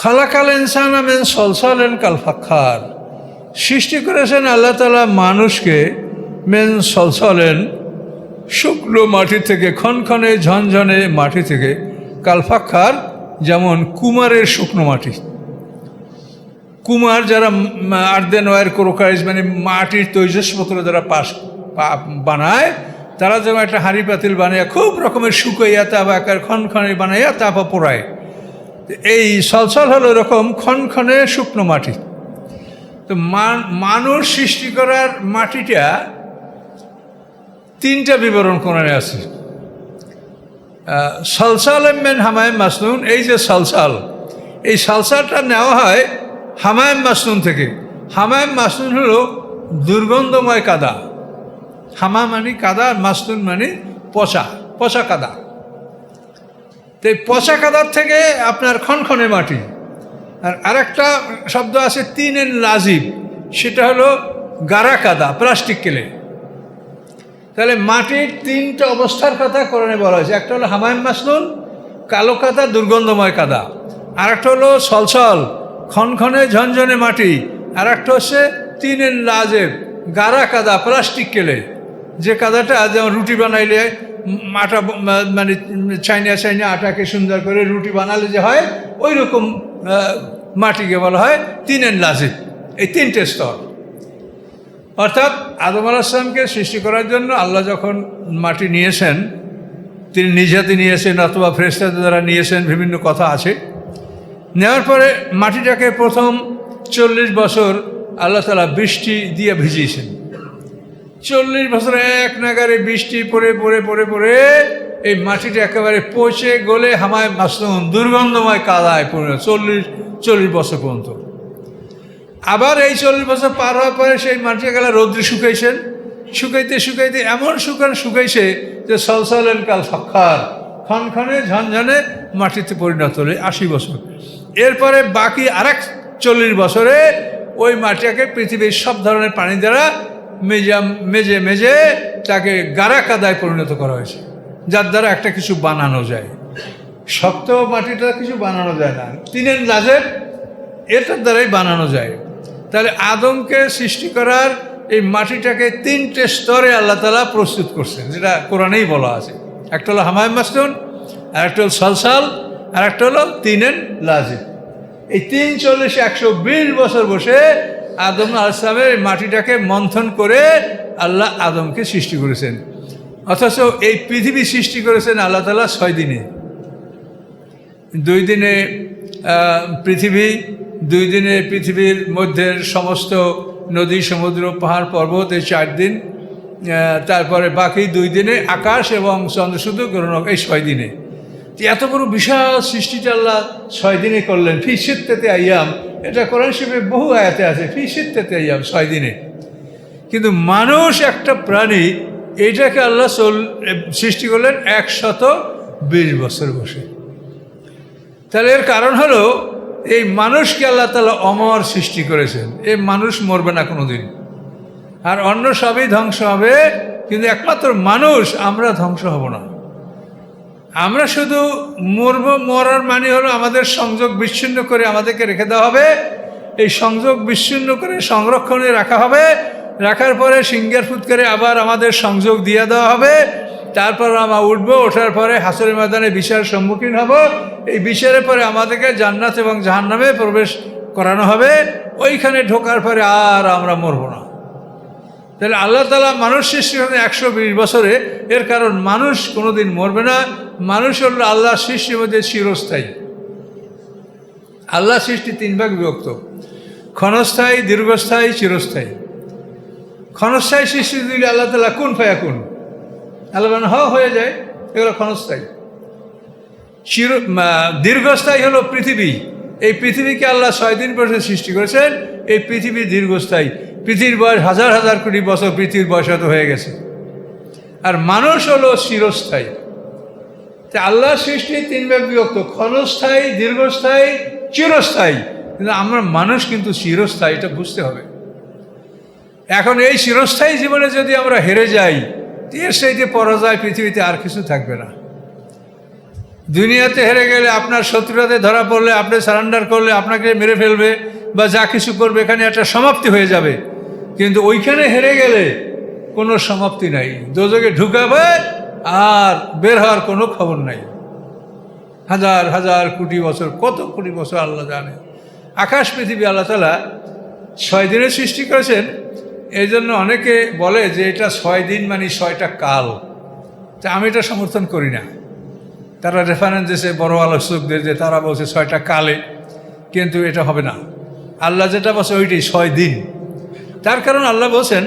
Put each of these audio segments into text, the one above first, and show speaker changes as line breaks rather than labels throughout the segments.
খালাকাল ইনসানা মিন সলসালিন কাল ফাখখার, সৃষ্টি করেছেন আল্লাহ তাআলা মানুষকে মিন সলসালিন, শুকনো মাটি থেকে, খনখনে ঝনঝনে মাটি থেকে, কাল ফাখখার, যেমন কুমারের শুকনো মাটি। কুমার যারা আর্দেন ওয়ার ক্রোকাইজ মানে মাটির তৈজসপত্র যারা বানায়, তারা যেমন একটা হাঁড়ি পাতিল বানাইয়া খুব রকমের শুকাইয়া তারপর আকার খনখনে বানাইয়া তারপর পোড়ায়। এই সলসল হলো এরকম খনখনে শুকনো মাটি। তো মানুষ সৃষ্টি করার মাটিটা তিনটা বিবরণ কোরআনে আছে। সলসাল মিন হামাইম মাসনুন, এই যে সলসাল, এই সলসালটা নেওয়া হয় হামাইম মাসনুন থেকে। হামাইম মাসনুন হলো দুর্গন্ধময় কাদা। হামা মানে কাদা, আর মাসনুন মানে পচা পচা কাদা। তো এই পচা কাদার থেকে আপনার খনখনে মাটি। আর আরেকটা শব্দ আছে তিনের লাজিব, সেটা হলো গাড়া কাদা, প্লাস্টিক কেলে। তাহলে মাটির তিনটা অবস্থার কথা কোরআনে বলা হয়েছে। একটা হলো হামাইম মাসনুন, কালো কাদা, দুর্গন্ধময় কাদা। আর একটা হলো সলসল, খনখনে ঝনঝনে মাটি। আর একটা হচ্ছে তিনের লাজেব, গাড়া কাদা, প্লাস্টিক কেলে। যে কাদাটা যেমন রুটি বানাইলে আটা মানে চাইনা আটাকে সুন্দর করে রুটি বানালে যে হয়, ওই রকম মাটিকে বলা হয় তিনের লাজিব। এই তিনটে স্তর। অর্থাৎ আদম আলাইহিস সালামকে সৃষ্টি করার জন্য আল্লাহ যখন মাটি নিয়েছেন, তিনি নিজ হাতে নিয়েছেন অথবা ফেরেশতাদের দ্বারা নিয়েছেন, বিভিন্ন কথা আছে। নেওয়ার পরে মাটিটাকে প্রথম 40 বছর আল্লাহ তাআলা বৃষ্টি দিয়ে ভিজিয়েছেন। 40 বছর এক নাগারে বৃষ্টি পড়ে পড়ে পড়ে পড়ে এই মাটিটা একেবারে পচে গলে হামায় মাসনুন, দুর্গন্ধময় কাদায় পড়ে 40 বছর পর্যন্ত। আবার এই 40 বছর পার হওয়ার পরে সেই মাটি গেলে রৌদ্রে শুকাইছেন। শুকাইতে শুকাইতে এমন শুকাইছে যে সলসলেন কাল ফাখখার, খনখনে ঝনঝনে মাটিতে পরিণত হলে 80 বছর। এরপরে বাকি আরেক 40 বছরে ওই মাটিটাকে পৃথিবীর সব ধরনের পানি দ্বারা মেজে মেজে তাকে গাড়া কাদায় পরিণত করা হয়েছে, যার দ্বারা একটা কিছু বানানো যায়। শক্ত মাটিটা কিছু বানানো যায় না, তিনের লাজেব, এটার দ্বারাই বানানো যায়। তাহলে আদমকে সৃষ্টি করার এই মাটিটাকে 3টে স্তরে আল্লাহ তাআলা প্রস্তুত করছেন, যেটা কোরআনেই বলা আছে। একটা হলো হামাইম মাসনুন, আর একটা হলো সলসাল, আর একটা হলো তিনের লাজিব। এই 3 40 120 বছর বসে আদম আলাইহিস সালামের মাটিটাকে মন্থন করে আল্লাহ আদমকে সৃষ্টি করেছেন। অথচ এই পৃথিবী সৃষ্টি করেছেন আল্লাহ তাআলা 6 দিনে। 2 দিনে পৃথিবী, 2 দিনে পৃথিবীর মধ্যের সমস্ত নদী, সমুদ্র, পাহাড়, পর্বত, এই 4 দিন। তারপরে বাকি 2 দিনে আকাশ এবং চন্দ্র শুধু গ্রহণ, এই 6 দিনে। এত বড় বিশাল সৃষ্টিটা আল্লাহ 6 দিনে করলেন। ফি সিত্তাতি আইয়াম, এটা কোরআন শরীফে বহু আয়াতে আছে, ফি সিত্তাতি আইয়াম, 6 দিনে। কিন্তু মানুষ একটা প্রাণী, এইটাকে আল্লাহ সৃষ্টি করলেন 120 বছর বসে। তাহলে এর কারণ হলো এই মানুষকে আল্লাহ তাআলা অমর সৃষ্টি করেছেন। এই মানুষ মরবে না কোনো দিন, আর অন্য সবই ধ্বংস হবে, কিন্তু একমাত্র মানুষ, আমরা ধ্বংস হব না। আমরা শুধু মরব, মরার মানে হলো আমাদের সংযোগ বিচ্ছিন্ন করে আমাদেরকে রেখে দেওয়া হবে। এই সংযোগ বিচ্ছিন্ন করে সংরক্ষণে রাখা হবে, রাখার পরে সিঙ্গার ফুট করে আবার আমাদের সংযোগ দিয়ে দেওয়া হবে। তারপর আমরা উঠবো, ওঠার পরে হাসরের ময়দানে বিচারের সম্মুখীন হব। এই বিচারের পরে আমাদেরকে জান্নাত এবং জাহান্নামে প্রবেশ করানো হবে। ওইখানে ঢোকার পরে আর আমরা মরব না। তাহলে আল্লাহ তাআলা মানুষ সৃষ্টি করেন 120 বছরে। এর কারণ মানুষ কোনোদিন মরবে না। মানুষ হল আল্লাহ সৃষ্টির মধ্যে চিরস্থায়ী। আল্লাহ সৃষ্টি 3 ভাগ বিভক্ত: ক্ষণস্থায়ী, দীর্ঘস্থায়ী, চিরস্থায়ী। ক্ষণস্থায়ী সৃষ্টি দিলে আল্লাহ তাআলা কুন ফায়াকুন, আল্লাহ মানে হয়ে যায়, এগুলো ক্ষণস্থায়ী। দীর্ঘস্থায়ী হলো পৃথিবী। এই পৃথিবীকে আল্লাহ 6 দিন বসে সৃষ্টি করেছেন। এই পৃথিবী দীর্ঘস্থায়ী। পৃথিবীর বয়স হাজার হাজার কোটি বছর, পৃথিবীর বয়স হয়তো হয়ে গেছে। আর মানুষ হলো চিরস্থায়ী। তা আল্লাহ সৃষ্টি 3 ভাগ বিভক্ত: ক্ষণস্থায়ী, দীর্ঘস্থায়ী, চিরস্থায়ী। কিন্তু আমরা মানুষ কিন্তু চিরস্থায়ী, এটা বুঝতে হবে। এখন এই চিরস্থায়ী জীবনে যদি আমরা হেরে যাই, এর সেইতে পরাজয় পৃথিবীতে আর কিছু থাকবে না। দুনিয়াতে হেরে গেলে আপনার শত্রুতাতে ধরা পড়লে, আপনি সারেন্ডার করলে আপনাকে মেরে ফেলবে বা যা কিছু করবে, এখানে একটা সমাপ্তি হয়ে যাবে। কিন্তু ওইখানে হেরে গেলে কোনো সমাপ্তি নাই, দোজখে ঢুকাবে আর বের হওয়ার কোনো খবর নাই। হাজার হাজার কোটি বছর, কত কোটি বছর আল্লাহ জানে। আকাশ পৃথিবী আল্লাহ তাআলা 6 দিনে সৃষ্টি করেছেন। এই জন্য অনেকে বলে যে এটা 6 দিন মানে 6টা কাল। তা আমি এটা সমর্থন করি না। তারা রেফারেন্স দিয়েছে বড় আলোচকদের, যে তারা বলছে 6টা কালে, কিন্তু এটা হবে না। আল্লাহ যেটা বলছে ওইটাই 6 দিন। তার কারণ আল্লাহ বলছেন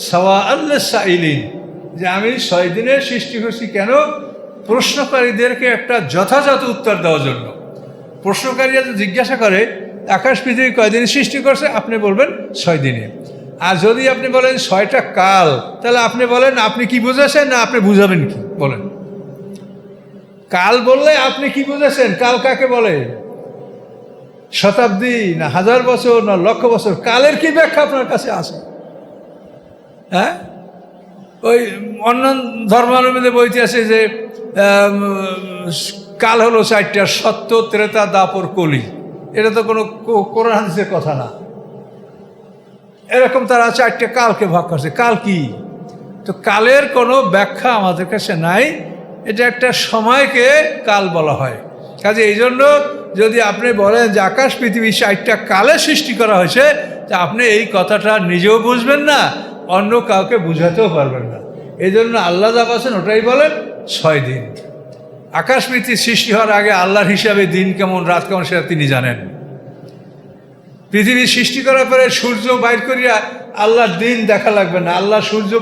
সাওয়া আল্লাহ সাইলিন, যে আমি 6 দিনের সৃষ্টি করছি কেন? প্রশ্নকারীদেরকে একটা যথাযথ উত্তর দেওয়ার জন্য। প্রশ্নকারীরা যদি জিজ্ঞাসা করে আকাশ পৃথিবী কয়দিনে সৃষ্টি করছে, আপনি বলবেন 6 দিনে। আর যদি আপনি বলেন 6টা কাল, তাহলে আপনি বলেন আপনি কি বুঝেছেন, না আপনি বুঝাবেন কি বলেন। কাল বললে আপনি কি বুঝেছেন? কাল কাকে বলে? শতাব্দী না হাজার বছর না লক্ষ বছর? কালের কি ব্যাখ্যা আপনার কাছে আছে? হ্যাঁ, ওই অন্য ধর্মাবলম্বীদের বইতে আছে যে কাল হলো 4টা, সত্য, ত্রেতা, দাপর, কলি। এটা তো কোনো কোরআন হাদিসের কথা না। এরকম তারা 4টা কালকে ভাগ করছে। কাল কি? তো কালের কোনো ব্যাখ্যা আমাদের কাছে নাই। এটা একটা সময়কে কাল বলা হয়। কাজে এই জন্য যদি আপনি বলেন যে আকাশ পৃথিবী 4টা কালে সৃষ্টি করা হয়েছে, তা আপনি এই কথাটা নিজেও বুঝবেন না, অন্য কাউকে বুঝাতেও পারবেন না। এই জন্য আল্লাহ যা বলেছেন ওটাই বলেন 6 দিন। আকাশ পৃথিবী সৃষ্টি হওয়ার আগে আল্লাহর হিসাবে দিন কেমন রাত কেমন সেটা তিনি জানেন। পৃথিবী সৃষ্টি করার পরে সূর্য বাইর করিয়া আল্লাহর দিন দেখা লাগবে না। আল্লাহ সূর্য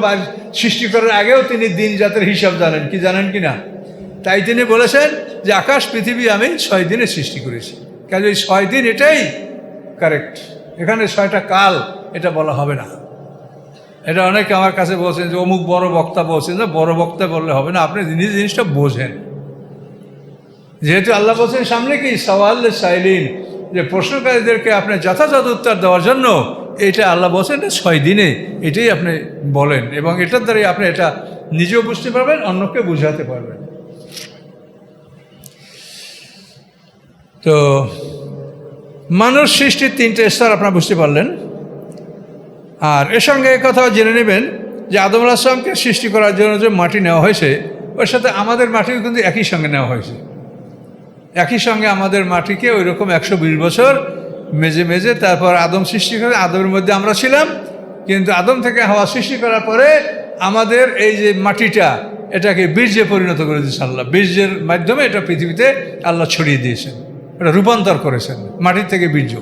সৃষ্টি করার আগেও তিনি দিন জাতের হিসাব জানেন, কি জানেন কি না? তাই তিনি বলেছেন যে আকাশ পৃথিবী আমি 6 দিনে সৃষ্টি করেছি। কাজে এই 6 দিন এটাই কারেক্ট। এখানে 6টা কাল এটা বলা হবে না। এটা অনেকে আমার কাছে বলছেন যে অমুক বড় বক্তা বলছেন, যে বড় বক্তা বললে হবে না, আপনি জিনিসটা বোঝেন। যেহেতু আল্লাহ বলছেন সামনে কি সওয়াল সাইলিন, যে প্রশ্নকারীদেরকে আপনি যথাযথ উত্তর দেওয়ার জন্য এটা আল্লাহ বলছেন 6 দিনে, এটাই আপনি বলেন, এবং এটার দ্বারাই আপনি এটা নিজেও বুঝতে পারবেন, অন্যকে বুঝাতে পারবেন। তো মানুষ সৃষ্টির 3টে স্তর আপনারা বুঝতে পারলেন। আর এর সঙ্গে কথাও জেনে নেবেন যে আদম আলাইহিস সালামকে সৃষ্টি করার জন্য যে মাটি নেওয়া হয়েছে, ওর সাথে আমাদের মাটিও কিন্তু একই সঙ্গে নেওয়া হয়েছে। একই সঙ্গে আমাদের মাটিকে ওই রকম 120 বছর মেজে মেজে তারপর আদম সৃষ্টি করে। আদমের মধ্যে আমরা ছিলাম, কিন্তু আদম থেকে হাওয়া সৃষ্টি করার পরে আমাদের এই যে মাটিটা, এটাকে বীর্যে পরিণত করে দিয়েছেন আল্লাহ। বীর্যের মাধ্যমে এটা পৃথিবীতে আল্লাহ ছড়িয়ে দিয়েছেন, এটা রূপান্তর করেছেন মাটির থেকে বীর্য।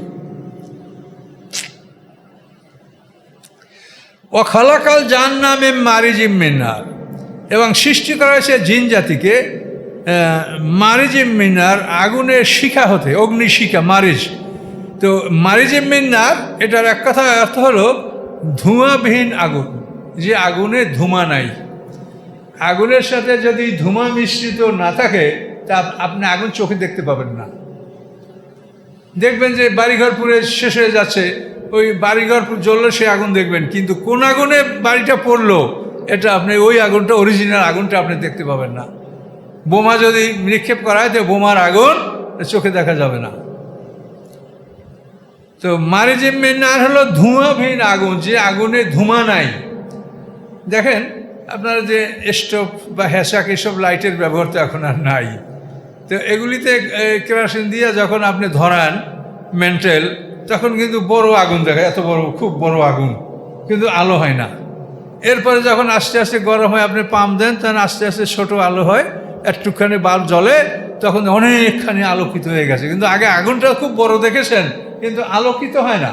ও খালাকাল জান্নামে মারিজিম মিনার, এবং সৃষ্টি করা হয়েছে জিন জাতিকে মারিজিম মিনার, আগুনের শিখা হতে, অগ্নিশিখা মারিজ। তো মারিজিম মিনার এটার এক কথা অর্থ হলো ধোঁয়াবিহীন আগুন, যে আগুনে ধোঁয়া নাই। আগুনের সাথে যদি ধোঁয়া মিশ্রিত না থাকে তা আপনি আগুন চোখে দেখতে পাবেন না। দেখবেন যে বাড়িঘর পুড়ে শেষ হয়ে যাচ্ছে, ওই বাড়িঘর জ্বললে সে আগুন দেখবেন, কিন্তু কোন আগুনে বাড়িটা পড়লো এটা আপনি ওই আগুনটা, অরিজিনাল আগুনটা আপনি দেখতে পাবেন না। বোমা যদি নিক্ষেপ করা হয় তো বোমার আগুন চোখে দেখা যাবে না। তো মারিজিম মিনার হলো ধোঁয়াবিহীন আগুন, যে আগুনে ধোঁয়া নাই। দেখেন আপনারা যে স্টোভ বা হ্যাসাক এসব লাইটের ব্যবহার তো এখন আর নাই। তো এগুলিতে কেরোসিন দিয়ে যখন আপনি ধরান মেন্টেল, তখন কিন্তু বড় আগুন দেখায়, এত বড়, খুব বড় আগুন, কিন্তু আলো হয় না। এরপরে যখন আস্তে আস্তে গরম হয়, আপনি পাম্প দেন, তখন আস্তে আস্তে ছোটো আলো হয়, একটুখানি বাল্ব জ্বলে, তখন অনেকখানি আলোকিত হয়ে গেছে। কিন্তু আগে আগুনটা খুব বড় দেখেছেন, কিন্তু আলোকিত হয় না।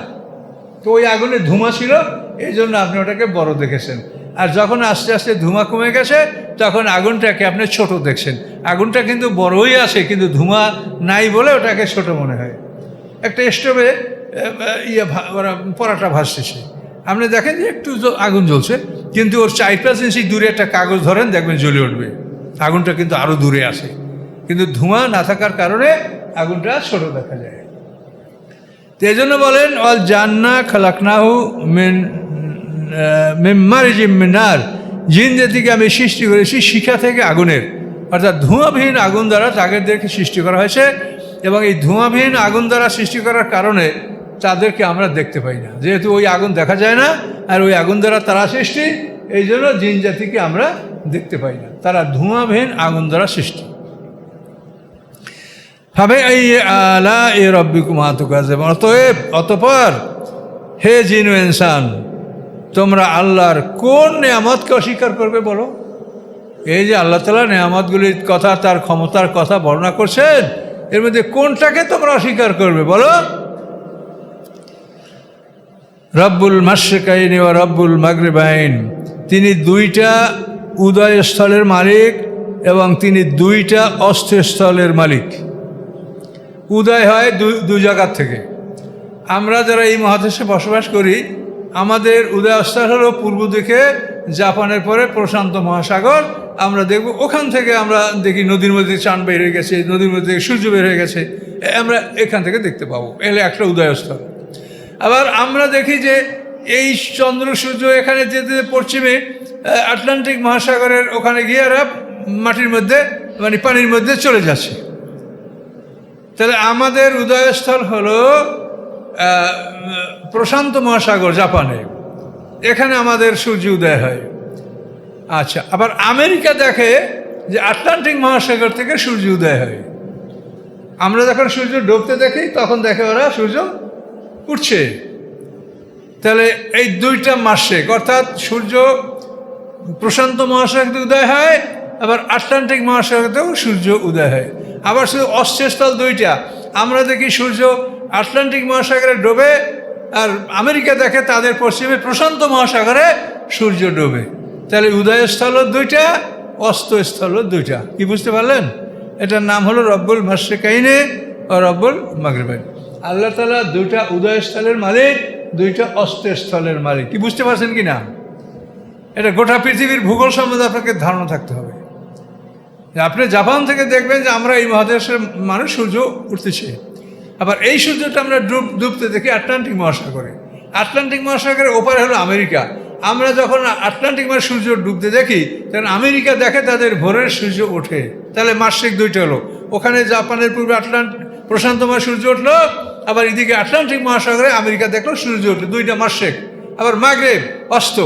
তো ওই আগুনে ধোঁয়া ছিল, এই জন্য আপনি ওটাকে বড় দেখেছেন। আর যখন আস্তে আস্তে ধোঁয়া কমে গেছে, তখন আগুনটাকে আপনি ছোট দেখছেন। আগুনটা কিন্তু বড়ই আছে, কিন্তু ধোঁয়া নাই বলে ওটাকে ছোট মনে হয়। একটা স্টোভে ওরা পরাটা ভাসতেছে, আপনি দেখেন যে একটু আগুন জ্বলছে, কিন্তু ওর 4-5 ইঞ্চি দূরে একটা কাগজ ধরেন, দেখবেন জ্বলে উঠবে। আগুনটা কিন্তু আরও দূরে আসে, কিন্তু ধোঁয়া না থাকার কারণে আগুনটা ছোট দেখা যায়। তো এই জন্য বলেন অল জান্না খালাকনাহু মিন মারিজিম মিনার, জিন জাতিকে আমি সৃষ্টি করেছি শিখা থেকে, আগুনের। অর্থাৎ ধোঁয়াবিহীন আগুন দ্বারা তাদেরকে সৃষ্টি করা হয়েছে, এবং এই ধোঁয়াবিহীন আগুন দ্বারা সৃষ্টি করার কারণে তাদেরকে আমরা দেখতে পাই না, যেহেতু ওই আগুন দেখা যায় না, আর ওই আগুন দ্বারা তারা সৃষ্টি, এই জন্য জিন জাতিকে আমরা দেখতে পাই না, তারা ধোঁয়াবিহীন আগুন দ্বারা সৃষ্টি। ভাবে এই আলা এ রব্বিকুমা তুকাজ্জিবান, অতঃপর হে জিন ও ইনসান, তোমরা আল্লাহর কোন নেয়ামতকে অস্বীকার করবে বলো? এই যে আল্লাহ তাআলা নেয়ামতগুলির কথা, তার ক্ষমতার কথা বর্ণনা করছেন, এর মধ্যে কোনটাকে তোমরা অস্বীকার করবে বলো? রব্বুল মাশরিকাইন ওয়া রব্বুল মাগরিবাইন, তিনি দুইটা উদয়স্থলের মালিক এবং তিনি দুইটা অস্তস্থলের মালিক। উদয় হয় দুই জায়গার থেকে। আমরা যারা এই মহাদেশে বসবাস করি, আমাদের উদয়স্থল হলো পূর্ব দিকে, জাপানের পরে প্রশান্ত মহাসাগর। আমরা দেখব ওখান থেকে আমরা দেখি নদীর মধ্যে চাঁদ বের হয়ে গেছে, নদীর মধ্যে সূর্য বের হয়ে গেছে, আমরা এখান থেকে দেখতে পাবো, এলে একটা উদয়স্থল। আবার আমরা দেখি যে এই চন্দ্র সূর্য এখানে যেতে পশ্চিমে আটলান্টিক মহাসাগরের ওখানে গিয়ে এরা মাটির মধ্যে, মানে পানির মধ্যে চলে যাচ্ছে। তাহলে আমাদের উদয়স্থল হলো প্রশান্ত মহাসাগর, জাপানে, এখানে আমাদের সূর্য উদয় হয়। আচ্ছা, আবার আমেরিকা দেখে যে আটলান্টিক মহাসাগর থেকে সূর্য উদয় হয়। আমরা যখন সূর্য ডুবতে দেখি তখন দেখে ওরা সূর্য উঠছে। তাহলে এই দুইটা মাসে, অর্থাৎ সূর্য প্রশান্ত মহাসাগরে উদয় হয়, আবার আটলান্টিক মহাসাগরেও সূর্য উদয় হয়। আবার শুধু অস্ত্রস্থল দুইটা, আমরা দেখি সূর্য আটলান্টিক মহাসাগরে ডোবে, আর আমেরিকা দেখে তাদের পশ্চিমে প্রশান্ত মহাসাগরে সূর্য ডোবে। তাহলে উদয়স্থল দুইটা, অস্তস্থল দুইটা। কি বুঝতে পারলেন? এটার নাম হলো রব্বুল মাশরিকাইনে ও রব্বুল মাগরিবাইন। আল্লাহ তাআলা দুইটা উদয়স্থলের মালিক, দুইটা অস্তস্থলের মালিক। কি বুঝতে পারছেন কি না? এটা গোটা পৃথিবীর ভূগোল সম্বন্ধে আপনাকে ধারণা থাকতে হবে। আপনি জাপান থেকে দেখবেন যে আমরা এই মহাদেশের মানুষ সূর্য উঠতেছে, আবার এই সূর্যটা আমরা ডুবতে দেখি আটলান্টিক মহাসাগরে। আটলান্টিক মহাসাগরের ওপারে হলো আমেরিকা। আমরা যখন আটলান্টিক মহাসাগরে সূর্য ডুবতে দেখি, তখন আমেরিকা দেখে তাদের ভোরের সূর্য ওঠে। তাহলে মাসিক দুইটা হলো, ওখানে জাপানের পূর্বে প্রশান্ত মহাসাগরে সূর্য উঠলো, আবার এদিকে আটলান্টিক মহাসাগরে আমেরিকা দেখলো সূর্য উঠলো, দুইটা মাসিক। আবার মাগরিব অস্ত,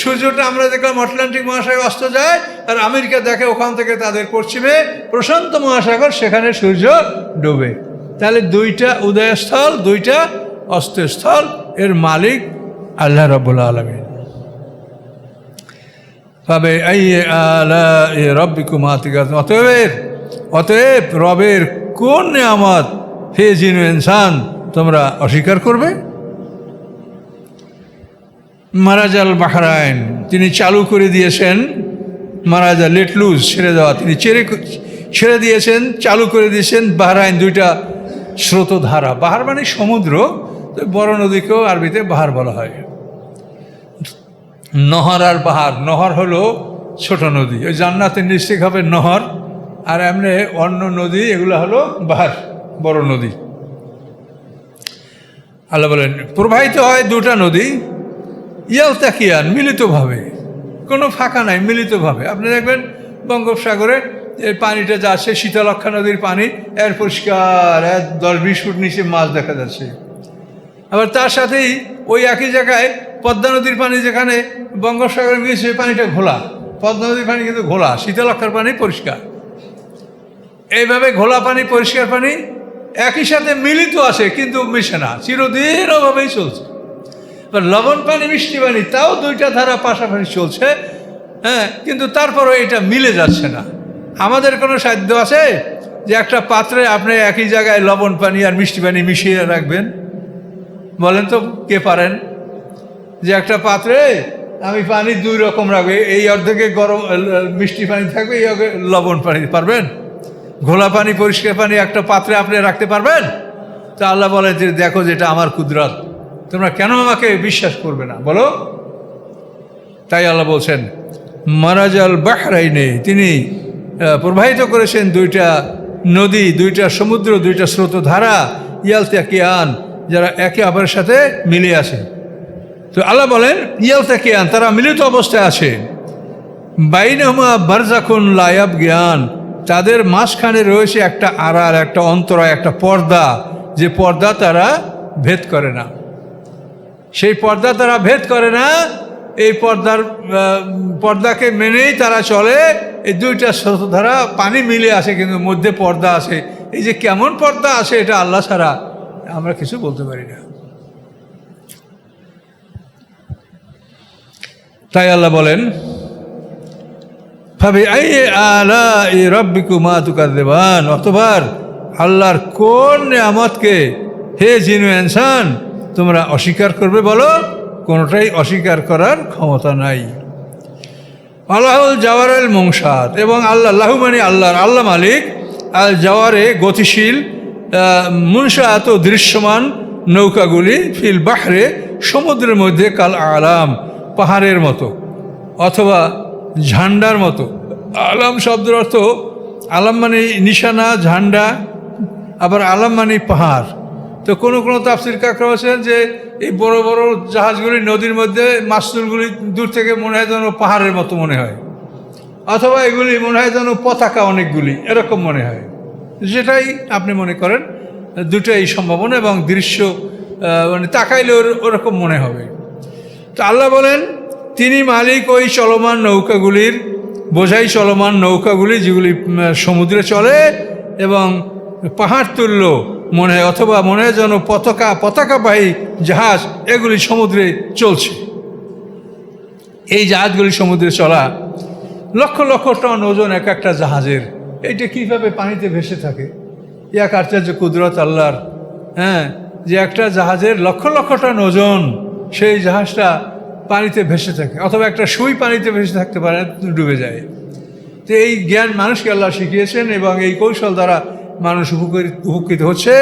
সূর্যটা আমরা দেখলাম আটলান্টিক মহাসাগরে অস্ত যায়, আর আমেরিকা দেখে ওখান থেকে তাদের পশ্চিমে প্রশান্ত মহাসাগর, সেখানে সূর্য ডোবে। তাহলে দুইটা উদয়স্থল, দুইটা অস্তস্থল, এর মালিক আল্লাহ রাব্বুল আলামিন। তবে এই আলা রব্বিকুমা তুকাজ্জিবান, অতএব রবের কোন নিয়ামত হে জিন ও ইনসান তোমরা অস্বীকার করবে? মারাজাল বাহরাইন, তিনি চালু করে দিয়েছেন। মারাজা লেট লুজ, ছেড়ে দেওয়া, তিনি ছেড়ে দিয়েছেন, চালু করে দিয়েছেন বাহরাইন, দুইটা স্রোতধারা। বাহার মানে সমুদ্র, বড় নদীকেও আরবিতে বাহার বলা হয়। নহর আর বাহার, নহর হলো ছোট নদী, ওই জান্নাতের নিশ্চিত হবে নহর, আর এমনি অন্য নদী এগুলো হলো বাহার, বড় নদী। আল্লাহ বলেন প্রবাহিত হয় দুটা নদী, ইয়ালতাকিয়ান, মিলিতভাবে, কোনো ফাঁকা নাই, মিলিতভাবে। আপনি দেখবেন বঙ্গোপসাগরে এই পানিটা যাচ্ছে, শীতলক্ষা নদীর পানি, এর পরিষ্কার 10-20 ফুট নিচে মাছ দেখা যাচ্ছে। আবার তার সাথেই ওই একই জায়গায় পদ্মা নদীর পানি, যেখানে বঙ্গোপসাগরে মিশে পানিটা ঘোলা, পদ্মা নদীর পানি কিন্তু ঘোলা, শীতলক্ষার পানি পরিষ্কার। এইভাবে ঘোলা পানি, পরিষ্কার পানি একই সাথে মিলিত আছে, কিন্তু মিশে না, চিরদিন ওভাবেই চলছে। লবণ পানি, মিষ্টি পানি, তাও দুইটা ধারা পাশাপাশি চলছে, হ্যাঁ, কিন্তু তারপরও এটা মিলে যাচ্ছে না। আমাদের কোনো সাধ্য আছে যে একটা পাত্রে আপনি একই জায়গায় লবণ পানি আর মিষ্টি পানি মিশিয়ে রাখবেন? বলেন তো কে পারেন? যে একটা পাত্রে আমি পানি দুই রকম রাখবো, এই অর্ধেকে গরম মিষ্টি পানি থাকবে, এই লবণ পানি, পারবেন? ঘোলা পানি, পরিষ্কার পানি একটা পাত্রে আপনি রাখতে পারবেন? তা আল্লাহ বলে যে দেখো যেটা আমার কুদরত, তোমরা কেন আমাকে বিশ্বাস করবে না বলো? তাই আল্লাহ বলছেন মারাজাল বাহরাইনে, তিনি প্রবাহিত করেছেন দুইটা নদী, দুইটা সমুদ্র, দুইটা স্রোতধারা, ইয়ালতাকিয়ান, যারা একে অপরের সাথে মিলে আছে। তো আল্লাহ বলেন ইয়ালতাকিয়ান, তারা মিলিত অবস্থায় আছে। বাইনাহুমা বারজাখুন লা ইয়াবগিয়ান, তাদের মাঝখানে রয়েছে একটা আড়াল, একটা অন্তরায়, একটা পর্দা, যে পর্দা তারা ভেদ করে না। সেই পর্দা তারা ভেদ করে না, এই পর্দাকে মেনেই তারা চলে। এই দুইটা স্রোতধারা পানি মিলে আসে, কিন্তু মধ্যে পর্দা আছে। এই যে কেমন পর্দা আছে, এটা আল্লাহ ছাড়া আমরা কিছু বলতে পারি না। তাই আল্লাহ বলেন, অতবার আল্লাহর কোন নেয়ামতকে হে জিন ও ইনসান তোমরা অস্বীকার করবে বলো? কোনোটাই অস্বীকার করার ক্ষমতা নাই। আল্লাহুল জাওয়ারেল মুনশাত, এবং আল্লাহ মানে আল্লাহর, আল্লাহ মালিক, আল জাওয়ারে গতিশীল, মুনশাত দৃশ্যমান নৌকাগুলি, ফিল বাহরে সমুদ্রের মধ্যে, কাল আলাম পাহাড়ের মতো অথবা ঝান্ডার মতো। আলাম শব্দের অর্থ, আলাম মানে নিশানা, ঝান্ডা, আবার আলাম মানে পাহাড়। তো কোনো কোনো তাফসীর কাকরা বলছেন যে এই বড় বড় জাহাজগুলি নদীর মধ্যে, মাছগুলি দূর থেকে মনে হয় যেন পাহাড়ের মতো মনে হয়, অথবা এগুলি মনে হয় যেন পতাকা অনেকগুলি, এরকম মনে হয়। যেটাই আপনি মনে করেন, দুটোই সম্ভাবনা, এবং দৃশ্য মানে তাকাইলে ওরকম মনে হবে। তো আল্লাহ বলেন, তিনি মালিক ওই চলমান নৌকাগুলির, বোঝাই চলমান নৌকাগুলি যেগুলি সমুদ্রে চলে এবং পাহাড় তুল্য মনে হয়, অথবা মনে হয় যেন পতাকাবাহী জাহাজ, এগুলি সমুদ্রে চলছে। এই জাহাজগুলি সমুদ্রে চলা, লক্ষ লক্ষ টন ওজন এক একটা জাহাজের। এইটা কীভাবে পানিতে ভেসে থাকে, এক আশ্চর্য কুদরত আল্লাহর। হ্যাঁ, যে একটা জাহাজের লক্ষ লক্ষ টন ওজন, সেই জাহাজটা পানিতে ভেসে থাকে, অথবা একটা সুই পানিতে ভেসে থাকতে পারে, ডুবে যায়। তো এই জ্ঞান মানুষকে আল্লাহ শিখিয়েছেন, এবং এই কৌশল দ্বারা মানুষ উপকৃত হচ্ছে,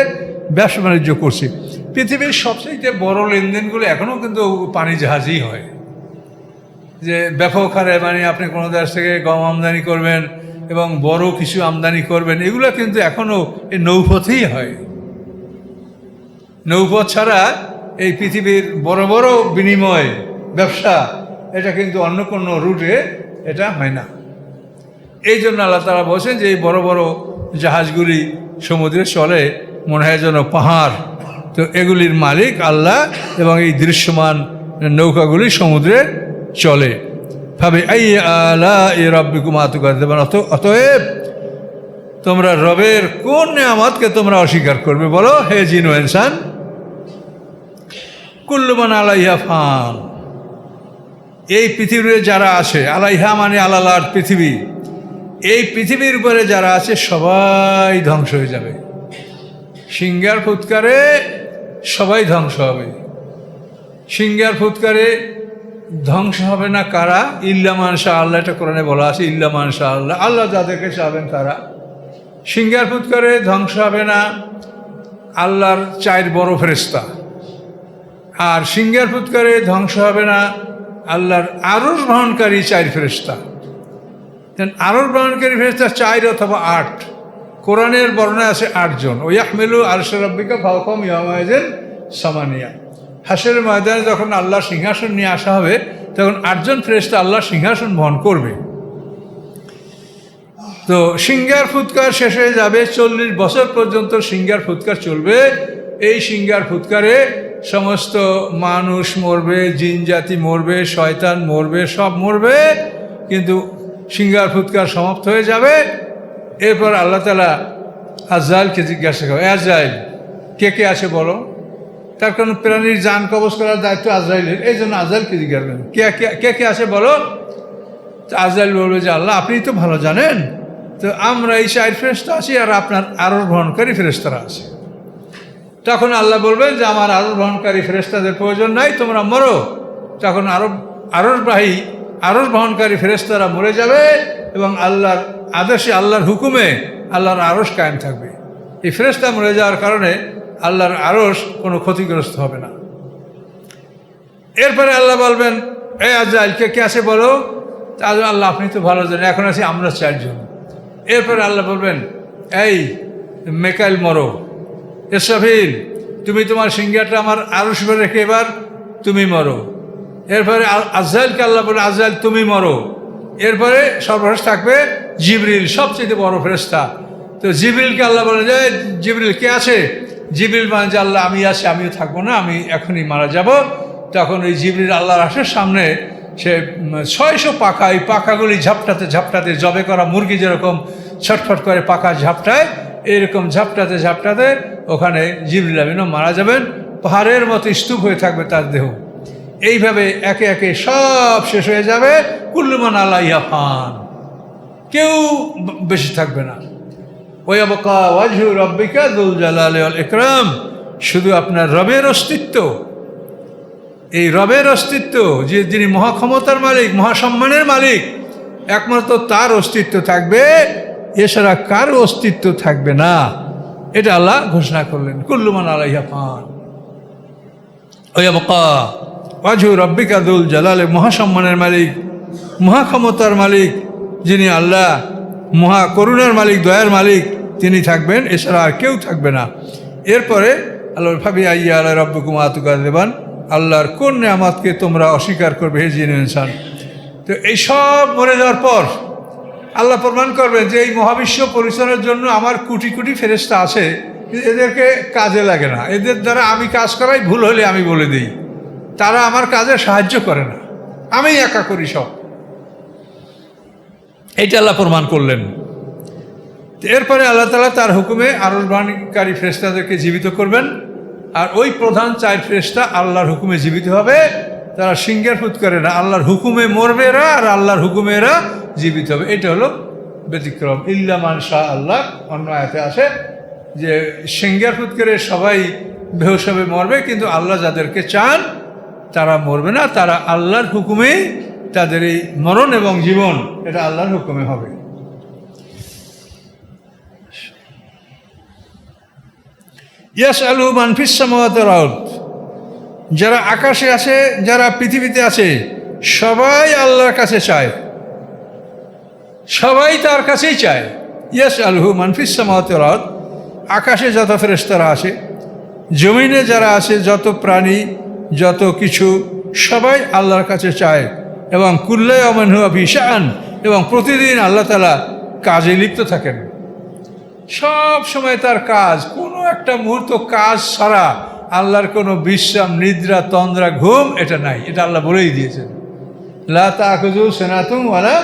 ব্যবসা বাণিজ্য করছে। পৃথিবীর সবচেয়ে বড় লেনদেনগুলো এখনও কিন্তু পানি জাহাজই হয়। যে ব্যাপক হারে মানে আপনি কোনো দেশ থেকে গম আমদানি করবেন এবং বড় কিছু আমদানি করবেন, এগুলো কিন্তু এখনও এই নৌপথেই হয়। নৌপথ ছাড়া এই পৃথিবীর বড় বড় বিনিময় ব্যবসা, এটা কিন্তু অন্য কোনো রুটে এটা হয় না। এই জন্য আল্লাহ তাআলা বলছেন যে এই বড় বড় জাহাজগুলি সমুদ্রে চলে, মনে হয় যেন পাহাড়। তো এগুলির মালিক আল্লাহ, এবং এই দৃশ্যমান নৌকাগুলি সমুদ্রে চলে। ভাবে এই আলা এ রব্বিকুমা তুকাযযিবান, অতএব তোমরা রবের কোন নেয়ামতকে তোমরা অস্বীকার করবে বলো হে জিন ও ইনসান? কুল্লু মান আলাইহা ফান, এই পৃথিবীতে যারা আছে, আলাইহা মানে আলালার পৃথিবী, এই পৃথিবীর উপরে যারা আছে সবাই ধ্বংস হয়ে যাবে। সিংহার ফুৎকারে সবাই ধ্বংস হবে। সিংহার ফুৎকারে ধ্বংস হবে না কারা? ইল্লা মান শাআ আল্লাহ, এটা কোরআনে বলা আছে, ইল্লা মান শাআ আল্লাহ, আল্লাহ যাদেরকে চাবেন তারা। সিংহার ফুৎকারে ধ্বংস হবে না আল্লাহর 4 বড় ফেরেশতা, আর সিংহার ফুৎকারে ধ্বংস হবে না আল্লাহর আরশ বহনকারী 4 ফেরেশতা। আরশ বহনকারী ফেরেশতা 4 অথবা 8, কোরআনের বর্ণনা আছে 8 জন। ও ইয়াহমিলু আরশা রাব্বিকা ফাওকাহুম ইয়াওমাইযিন সামানিয়া। হাসরের ময়দানে যখন আল্লাহর সিংহাসন নিয়ে আসা হবে, তখন 8 জন ফেরেশতা আল্লাহর সিংহাসন বহন করবে। তো সিংহার ফুৎকার শেষ হয়ে যাবে, 40 বছর পর্যন্ত সিংহার ফুৎকার চলবে। এই সিংহার ফুৎকারে সমস্ত মানুষ মরবে, জিন জাতি মরবে, শয়তান মরবে, সব মরবে, কিন্তু সিংহার ফুৎকার সমাপ্ত হয়ে যাবে। এরপর আল্লাহ তাআলা আজরাইলকে জিজ্ঞাসা করে, আজরাইল কে কে আছে বলো? তার কারণ প্রাণীর জান কবজ করার দায়িত্ব আজরাইলের, এই জন্য আজরাইলকে জিজ্ঞাসা করেন কে কে আছে বলো। তো আজরাইল বলবে যে আল্লাহ আপনি তো ভালো জানেন, তো আমরা এই 4 ফেরেশতা আছি, আর আপনার আরশ বহনকারী ফেরেশতারা আছে। তখন আল্লাহ বলবেন যে আমার আরশ বহনকারী ফেরেশতাদের প্রয়োজন নাই, তোমরা মরো। তখন আরশ বহনকারী ফেরেশতারা মরে যাবে, এবং আল্লাহর আদেশে, আল্লাহর হুকুমে আল্লাহর আরশ কায়েম থাকবে। এই ফেরেশতা মরে যাওয়ার কারণে আল্লাহর আরশ কোনো ক্ষতিগ্রস্ত হবে না। এরপরে আল্লাহ বলবেন, এই আজরাইল কে আছে বলো। তাহলে আল্লাহ আপনি তো ভালো জানেন, এখন আছি আমরা 4 জন। এরপরে আল্লাহ বলবেন, এই মেকাইল মরো, ইসরাফিল তুমি তোমার সিংহাটা আমার আরশ উপরে রেখে এবার তুমি মরো। এরপরে আজরাইলকে আল্লাহ বলে, আজরাইল তুমি মরো। এরপরে সর্বশেষ থাকবে জিবরিল সবচেয়ে বড় ফেরেশতা। তো জিবরিলকে আল্লাহ বলে যে জিবরিল কে আছে? জিবরিল মানে যে আল্লাহ আমি আছি, আমিও থাকবো না, আমি এখনই মারা যাব। তখন ওই জিবরিল আল্লাহর আরশের সামনে সে 600 পাখা, এই পাখাগুলি ঝাপটাতে ঝাপটাতে জবে করা মুরগি যেরকম ছটফট করে পাখা ঝাপটায়, এইরকম ঝাপটাতে ঝাপটাতে ওখানে জিবরিল আমিনও মারা যাবেন। পাহাড়ের মতো স্তূপ হয়ে থাকবে তার দেহ। এইভাবে একে একে সব শেষ হয়ে যাবে। কুল্লুমান আলাইহা ফান, কেউ বেশি থাকবে না। ওয়াবকা ওয়াজহু রাব্বিকা যুল জালালি ওয়াল ইকরাম, শুধু আপনার রবের অস্তিত্ব, এই রবের অস্তিত্ব, যে যিনি মহাক্ষমতার মালিক, মহাসম্মানের মালিক, একমাত্র তার অস্তিত্ব থাকবে, এছাড়া কারো অস্তিত্ব থাকবে না। এটা আল্লাহ ঘোষণা করলেন। কুল্লুমান আলাইহা ফান ওয়াবকা ওয়াজহু রাব্বিকা যুল জালালি, মহাসম্মানের মালিক, মহাক্ষমতার মালিক যিনি আল্লাহ, মহা করুণার মালিক, দয়ার মালিক, তিনি থাকবেন, এছাড়া আর কেউ থাকবে না। এরপরে আল্লাহ ফাবি আইয়া আল্লাহ রব্বুকুম আতুকাযিবান, আল্লাহর কোন নেয়ামতকে তোমরা অস্বীকার করবে হে জিন ইনসান। তো এই সব মরে যাওয়ার পর আল্লাহ প্রমাণ করবেন যে এই মহাবিশ্ব পরিচালনার জন্য আমার কোটি কোটি ফেরেশতা আছে, এদেরকে কাজে লাগে না, এদের দ্বারা আমি কাজ করাই, ভুল হলে আমি বলে দিই, তারা আমার কাজে সাহায্য করে না, আমি একা করি সব। এইটা আল্লাহ প্রমাণ করলেন। এরপরে আল্লাহ তাআলা তার হুকুমে আরোহণকারী ফেরেশতাদেরকে জীবিত করবেন। আর ওই প্রধান 4 ফেরেশতা আল্লাহর হুকুমে জীবিত হবে। তারা সিংহের ফুৎ করে না, আল্লাহর হুকুমে মরবে এরা, আর আল্লাহর হুকুমে এরা জীবিত হবে। এটা হলো ব্যতিক্রম। ইল্লা মান শাআ আল্লাহ, অন্য আয়াতে আসে যে সিংহের ফুৎ করে সবাই বেহুশ হবে, মরবে, কিন্তু আল্লাহ যাদেরকে চান তারা মরবে না, তারা আল্লাহর হুকুমেই তাদের এই মরণ এবং জীবন এটা আল্লাহর হুকুমে হবে। ইয়াসআলু মান ফিস সামাওয়াতি ওয়াল আরদ, যারা আকাশে আছে, যারা পৃথিবীতে আছে, সবাই আল্লাহর কাছে চায়, সবাই তার কাছেই চায়। ইয়াসআলু মান ফিস সামাওয়াতি ওয়াল আরদ, আকাশে যত ফেরেশতারা আছে, জমিনে যারা আছে, যত প্রাণী, যত কিছু, সবাই আল্লাহর কাছে চায়। এবং কুল্লা ইয়াওমিন হুয়া ফি শাআন, এবং প্রতিদিন আল্লাহ তাআলা কাজে লিপ্ত থাকেন, সব সময় তার কাজ, কোনো একটা মুহূর্ত কাজ ছাড়া আল্লাহর কোনো বিশ্রাম, নিদ্রা, তন্দ্রা, ঘুম এটা নাই। এটা আল্লাহ বলেই দিয়েছেন, লা তাখুযু সিনাতুন ওয়ালা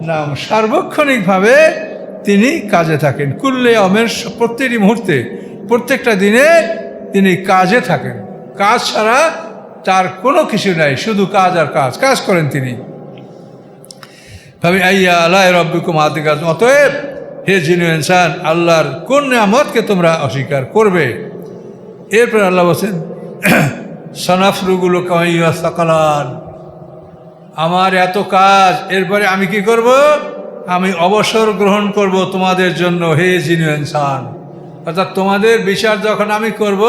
নাওম, সার্বক্ষণিকভাবে তিনি কাজে থাকেন। কুল্লা ইয়াওমিন, প্রত্যেকটি মুহূর্তে, প্রত্যেকটা দিনে তিনি কাজে থাকেন, কাজ ছাড়া তার কোনো কিছু নাই, শুধু কাজ আর কাজ, কাজ করেন তিনি। ফাবি আইয়া আলাই রব্বিকুম আতুকাযিবান, অতএব হে জিন ও ইনসান, আল্লাহর কোন নেয়ামতকে তোমরা অস্বীকার করবে। এরপর আল্লাহ বলছেন সানাফরুগুলো কামাইয়া সাকালান, আমার এত কাজ, এরপরে আমি কি করব? আমি অবসর গ্রহণ করব তোমাদের জন্য হে জিন ও ইনসান। অর্থাৎ তোমাদের বিচার যখন আমি করব,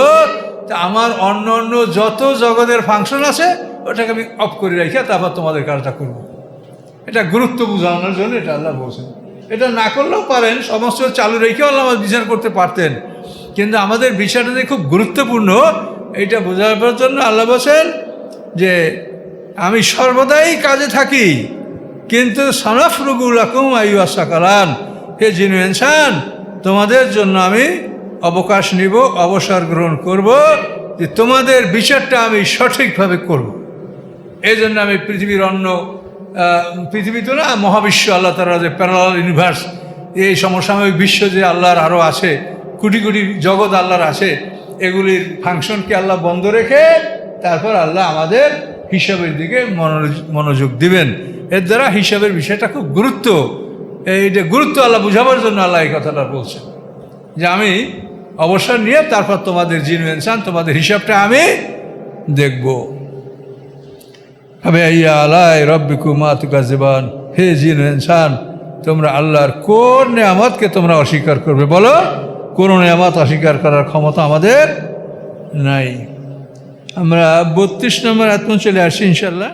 তা আমার অন্য অন্য যত জগতের ফাংশন আছে ওটাকে আমি অফ করে রাখি, তারপর তোমাদের কাজটা করব। এটা গুরুত্ব বোঝানোর জন্য এটা আল্লাহ বলছেন। এটা না করলেও পারেন, সমস্ত চালু রেখেও আল্লাহ বিচার করতে পারতেন, কিন্তু আমাদের বিষয়টা যে খুব গুরুত্বপূর্ণ এইটা বোঝাবার জন্য আল্লাহ বলছেন যে আমি সর্বদাই কাজে থাকি, কিন্তু সানাফরুগু লাকুম আইয়ুহা সাকালান, হে জিন ও ইনসান, তোমাদের জন্য আমি অবকাশ নিব, অবসর গ্রহণ করব, যে তোমাদের বিচারটা আমি সঠিকভাবে করব। এই জন্য আমি পৃথিবীর অন্য, পৃথিবী তো না, মহাবিশ্ব, আল্লাহ তাআলা যে প্যারালাল ইউনিভার্স, এই সমসাময়িক বিশ্ব যে আল্লাহর আরও আছে, কোটি কোটি জগৎ আল্লাহর আছে, এগুলির ফাংশনকে আল্লাহ বন্ধ রেখে তারপর আল্লাহ আমাদের হিসাবের দিকে মনোযোগ দিবেন। এর দ্বারা হিসাবের বিষয়টা খুব গুরুত্ব, এইটা গুরুত্ব আল্লাহ বুঝাবার জন্য আল্লাহ এই কথাটা বলছেন যে আমি অবসর নিয়ে তারপর তোমাদের জিন ও ইনসান, তোমাদের হিসাবটা আমি দেখব। ফাবি আইয়া আলাই রব্বিকুম আতুকাযিবান, হে জিন ও ইনসান, তোমরা আল্লাহর কোন নেয়ামতকে তোমরা অস্বীকার করবে? বলো, কোন নেয়ামত অস্বীকার করার ক্ষমতা আমাদের নাই। আমরা 32 নম্বর আয়াত চলে আসি ইনশাআল্লাহ।